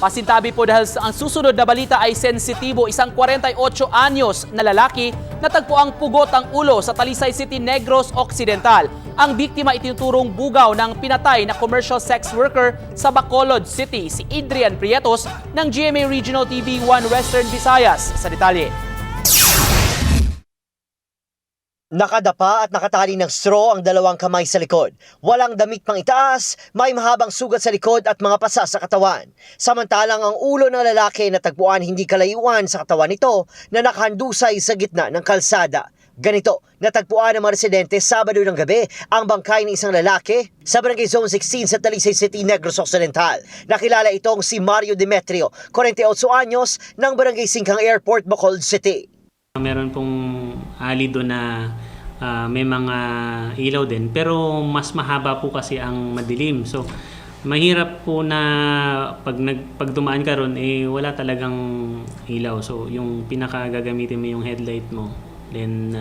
Pasintabi po dahil ang susunod na balita ay sensitibo, isang 48 anyos na lalaki natagpuang pugot ang ulo sa Talisay City, Negros Occidental. Ang biktima itinuturong bugaw ng pinatay na commercial sex worker sa Bacolod City, si Adrian Prietos ng GMA Regional TV 1 Western Visayas. Sa detalye. Nakadapa at nakatali ng straw ang dalawang kamay sa likod. Walang damit pang itaas, may mahabang sugat sa likod at mga pasa sa katawan. Samantalang ang ulo ng lalaki natagpuan hindi kalayuan sa katawan nito na nakahandusay sa gitna ng kalsada. Ganito, natagpuan ng mga residente Sabado ng gabi ang bangkay ng isang lalaki sa Barangay Zone 16 sa Talisay City, Negros Occidental. Nakilala itong si Mario Demetrio, 48 anyos, ng Barangay Singkang Airport, Bacolod City. Meron pong ali doon na may mga ilaw din, pero mas mahaba po kasi ang madilim. So mahirap po na pag dumaan ka ron, wala talagang ilaw. So yung pinaka gagamitin mo yung headlight mo. Then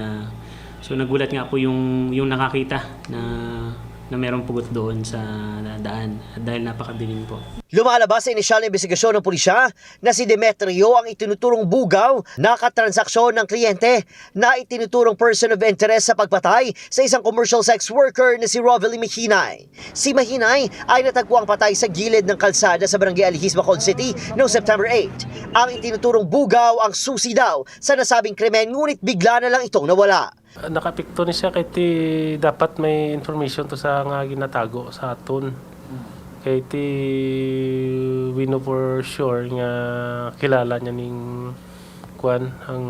so nagulat nga po yung nakakita na merong pugot doon sa daan dahil napakadilim po. Lumalabas sa inisyal na investigasyon ng pulisya na si Demetrio ang itinuturong bugaw na katransaksyon ng kliyente na itinuturong person of interest sa pagpatay sa isang commercial sex worker na si Rovelyn Mahinay. Si Mahinay ay natagpuang patay sa gilid ng kalsada sa Barangay Alihis, Bacolod City noong September 8. Ang itinuturong bugaw ang susi daw sa nasabing krimen, ngunit bigla na lang itong nawala. Nakapikto ni siya kay ti dapat may information to sa nga ginatago sa aton. Kay ti we know for sure nga kilala niya ning kuan ang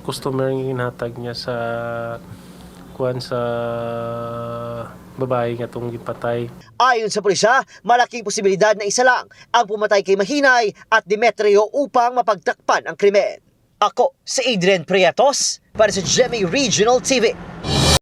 customer nga ginhatag niya sa kuan sa babae nga tong gipatay. Ayon sa pulisya, malaking posibilidad na isa lang ang pumatay kay Mahinay at Demetrio upang mapagtakpan ang krimen. Ako si Adrian Prietos para sa GMA Regional TV.